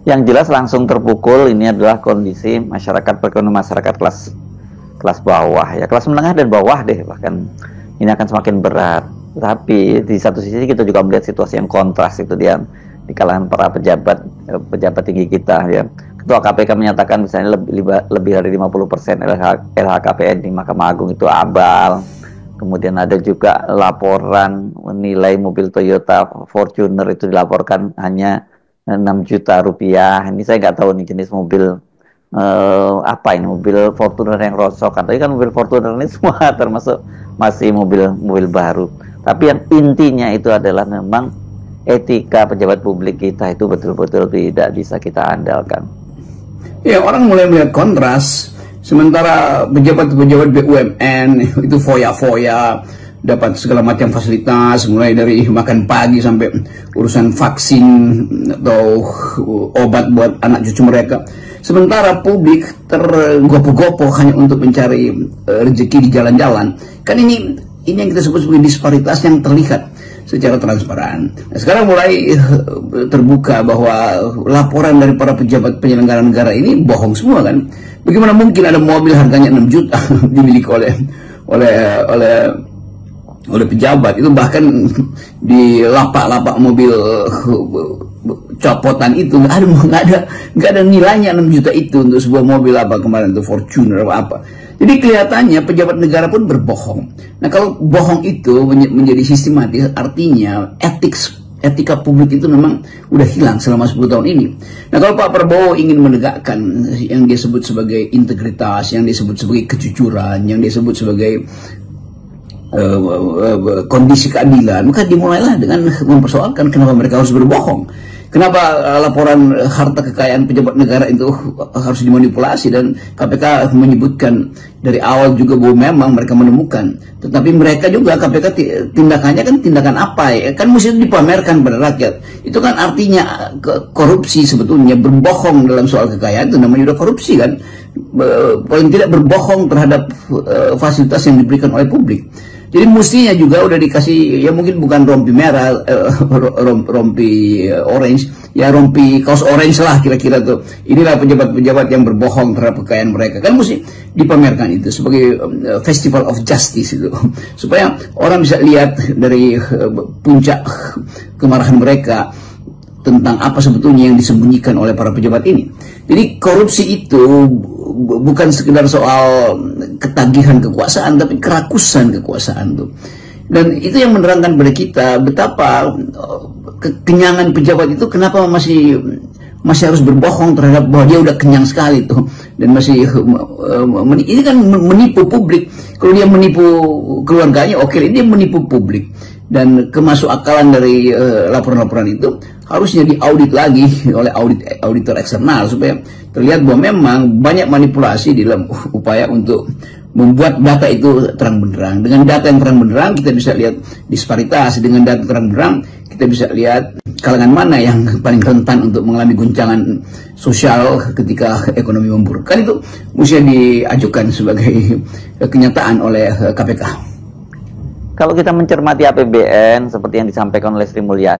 Yang jelas langsung terpukul ini adalah kondisi masyarakat, perekonomian masyarakat kelas bawah ya, kelas menengah dan bawah deh, bahkan ini akan semakin berat. Tapi di satu sisi kita juga melihat situasi yang kontras itu di kalangan para pejabat tinggi kita ya. Ketua KPK menyatakan misalnya lebih dari 50% LHKPN di Mahkamah Agung itu abal. Kemudian ada juga laporan nilai mobil Toyota Fortuner itu dilaporkan hanya 6 juta rupiah. Ini saya nggak tahu nih jenis mobil apa ini, mobil Fortuner yang rongsokan. Tapi kan mobil Fortuner ini semua termasuk masih mobil baru. Tapi yang intinya itu adalah memang etika pejabat publik kita itu betul-betul tidak bisa kita andalkan. Ya, orang mulai melihat kontras. Sementara pejabat-pejabat BUMN itu foya-foya, dapat segala macam fasilitas, mulai dari makan pagi sampai urusan vaksin atau obat buat anak cucu mereka. Sementara publik tergopoh-gopoh hanya untuk mencari rezeki di jalan-jalan. Kan ini yang kita sebut sebagai disparitas yang terlihat secara transparan. Nah, sekarang mulai terbuka bahwa laporan dari para pejabat penyelenggara negara ini bohong semua kan. Bagaimana mungkin ada mobil harganya 6 juta dimiliki oleh pejabat, itu bahkan di lapak-lapak mobil copotan itu nggak ada nilainya 6 juta itu untuk sebuah mobil apa kemarin itu Fortuner apa. Jadi kelihatannya pejabat negara pun berbohong. Nah, kalau bohong itu menjadi sistematis, artinya etika publik itu memang udah hilang selama 10 tahun ini. Nah, kalau Pak Prabowo ingin menegakkan yang dia sebut sebagai integritas, yang disebut sebagai kejujuran, yang disebut sebagai kondisi keadilan, maka dimulailah dengan mempersoalkan kenapa mereka harus berbohong. Kenapa laporan harta kekayaan pejabat negara itu harus dimanipulasi, dan KPK menyebutkan dari awal juga bahwa memang mereka menemukan, tetapi mereka juga KPK tindakannya kan tindakan apa ya, kan mesti dipamerkan pada rakyat. Itu kan artinya korupsi sebetulnya, berbohong dalam soal kekayaan itu namanya udah korupsi kan, paling tidak berbohong terhadap fasilitas yang diberikan oleh publik. Jadi mestinya juga udah dikasih, ya mungkin bukan rompi merah, rompi orange, ya rompi kaos orange lah kira-kira tuh. Inilah pejabat-pejabat yang berbohong terhadap kekayaan mereka. Kan mesti dipamerkan itu sebagai festival of justice itu. Supaya orang bisa lihat dari puncak kemarahan mereka tentang apa sebetulnya yang disembunyikan oleh para pejabat ini. Jadi korupsi itu bukan sekedar soal ketagihan kekuasaan, tapi kerakusan kekuasaan tuh. Dan itu yang menerangkan pada kita betapa kekenyangan pejabat itu kenapa masih harus berbohong terhadap bahwa dia udah kenyang sekali tuh, dan masih ini kan menipu publik. Kalau dia menipu keluarganya, oke, dia menipu publik. Dan kemasuk akalan dari laporan-laporan itu harusnya diaudit lagi oleh auditor eksternal supaya terlihat bahwa memang banyak manipulasi dalam upaya untuk membuat data itu terang benderang. Dengan data yang terang benderang kita bisa lihat disparitas, dengan data terang benderang kita bisa lihat kalangan mana yang paling rentan untuk mengalami guncangan sosial ketika ekonomi memburuk. Kan itu mesti diajukan sebagai kenyataan oleh KPK. Kalau kita mencermati APBN seperti yang disampaikan oleh Sri Mulyani,